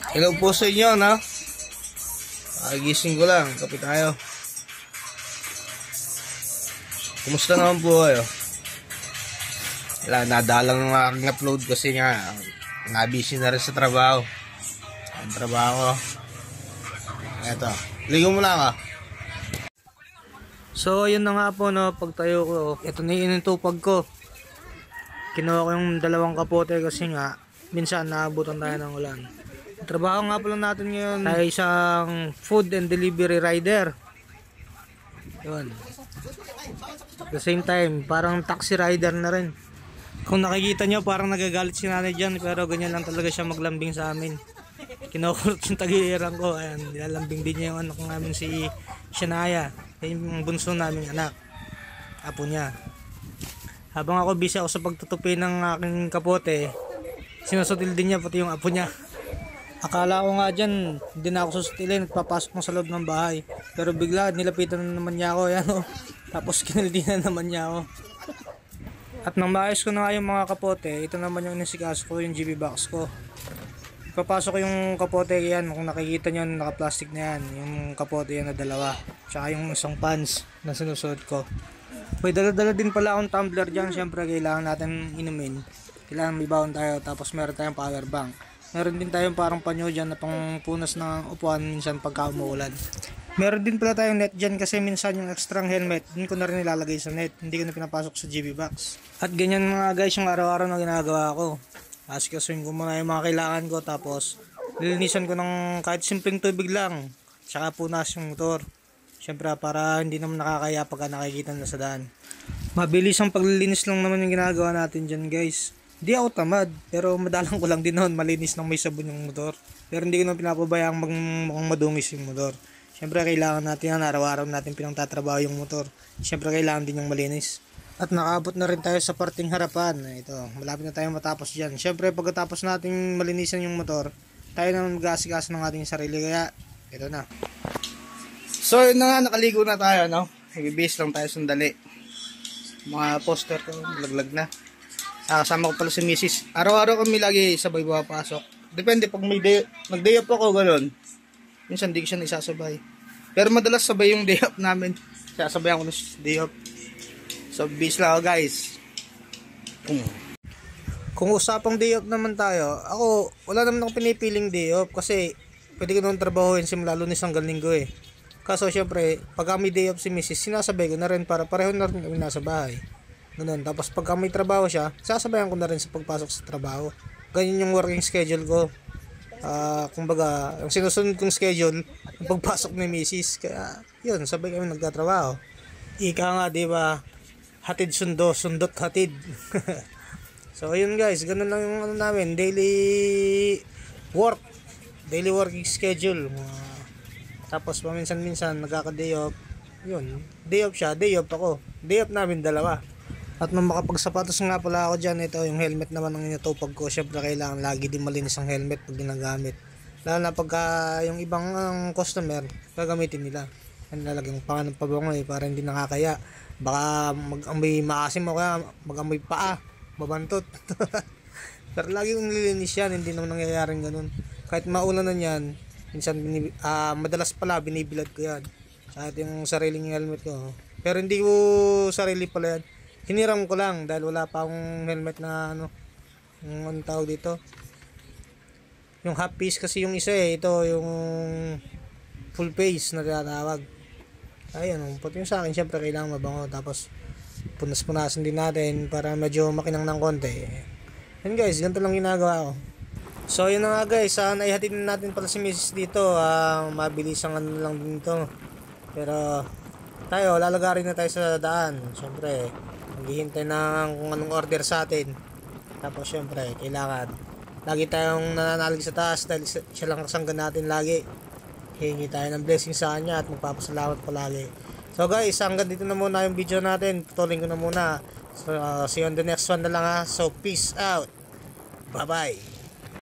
Hello po sa inyo, no? Gising ko lang, kape tayo. Kumusta naman po kayo? Wala, nadalang ng aking upload kasi nga nabisi na rin sa trabaho. Ang trabaho. Eto, ligo muna ka. So, ayun na nga po, no, pagtayo ko, ito na yung tupag ko. Kinuha ko yung dalawang kapote kasi nga minsan naabutan tayo ng ulan. Trabaho nga pala natin ngayon ay isang food and delivery rider. Yun. At the same time, parang taxi rider na rin. Kung nakikita nyo, parang nagagalit si nanay dyan, pero ganyan lang talaga siya maglambing sa amin. Kinukurot yung tag-iirang ko. Ayan, nilalambing din niya yung anak namin si Shania. Yung bunso namin anak. Apo niya. Habang ako busy ako sa pagtutupi ng aking kapote, sinusutil din niya pati yung apo niya. Akala ko nga dyan, hindi na ako susutilin at papasok mo sa loob ng bahay. Pero bigla, nilapitan na naman niya ako. Yan, oh. Tapos kinaldinan naman niya ako. At nang maayos ko na nga yung mga kapote, ito naman yung inisikas ko, yung GB box ko. Papasok yung kapote yan, kung nakikita nyo, naka-plastic na yan. Yung kapote yan na dalawa. Tsaka yung isang pans na sinusuot ko. May dala-dala din pala akong tumbler dyan. Siyempre, kailangan natin inumin. Kailangan may baon tayo, tapos meron tayong power bank. Meron din tayong parang panyo dyan na pang punas ng upuan minsan pagka umuulan. Meron din pala tayong net dyan kasi minsan yung extra helmet, din ko na rin nilalagay sa net. Hindi ko na pinapasok sa GB box. At ganyan mga guys yung araw-araw na ginagawa ko. Asikasuhin ko muna yung mga kailangan ko, tapos lilinisan ko ng kahit simpleng tubig lang. Tsaka punas yung motor. Siyempre para hindi naman nakakaya pagka nakikita na sa daan. Mabilis ang paglilinis lang naman yung ginagawa natin dyan guys. Hindi ako tamad, pero madalang ko lang din noon malinis ng may sabon yung motor. Pero hindi ko na pinapabayaan mukhang madungis yung motor. Siyempre kailangan natin yan, araw-araw natin pinangtatrabaho yung motor. Siyempre kailangan din yung malinis. At nakaabot na rin tayo sa parting harapan. Ito, malapit na tayo matapos dyan. Siyempre pagkatapos natin malinisan yung motor, tayo naman mag-aasikas ng ating sarili. Kaya, ito na. So yun na nga, nakaligo na tayo, no? Ibibase lang tayo sandali. Mga poster ko, laglag na. Kasama ko pala si Mrs. Araw-araw kami lagi sabay papasok. Depende pag may nag-day off ako gano'n. Minsan di ko siya naisasabay. Pero madalas sabay yung day off namin. Sasabayan ko na day off. So bis lang ako guys. Kung usapang day off naman tayo, ako wala naman akong pinipiling day off kasi pwede ko naman trabahuin simula Lunes hanggang Linggo eh. Kaso syempre pag may day off si Mrs. sinasabay ko na rin para pareho na rin kami nasa bahay. Ganun. Tapos pagka may trabaho siya, sasabayan ko na rin sa pagpasok sa trabaho. Ganyan yung working schedule ko. Kumbaga, yung sinusunod kong schedule, yung pagpasok ni Mrs. Kaya, yun, sabay kami nagtatrabaho. Ika nga, di ba? Hatid sundo, sundot hatid. So, ayun guys, ganun lang yung ano namin, daily working schedule. Tapos, paminsan-minsan, nagkaka-day off. Yun, day off siya, day off ako. Day off namin dalawa. At nung makapagsapatos nga pala ako dyan, ito yung helmet naman ng inatupag ko. Siyempre kailangan lagi din malinis ang helmet pag ginagamit. Lalo na pagka yung ibang customer, gagamitin nila. Nilalagyan pa ng pabango para hindi nakakaya. Baka mag-amoy maasim o kaya mag-amoy paa, mabantot. Pero lagi kong nililinis yan, hindi naman nangyayaring ganun. Kahit maulan na yan, minsan madalas pala binibilad ko yan. Kahit yung sariling helmet ko. Pero hindi ko sarili pala yan. Hiniram ko lang dahil wala pa akong helmet na yung anong tawag dito. Yung half piece kasi yung isa eh. Ito yung full face na tinatawag. Ayun, pati yung sa akin syempre kailangan mabango. Tapos punas-punasan din natin para medyo makinang ng konti. Yan guys, ganito lang ginagawa ko. So yun na nga guys, naihatid na natin pala si Mrs. dito. Mabilis ang ano lang din ito. Pero tayo, lalagarin na tayo sa daan. Syempre maghihintay ng kung anong order sa atin. Tapos syempre kailangan lagi tayong nananalig sa taas dahil siya lang kasangga natin lagi. Hingi tayo ng blessing sa kanya at magpapasalamat palagi. So guys, hanggang dito na muna yung video natin. Putulin ko na muna. So see you on the next one na lang ha. So peace out. Bye bye.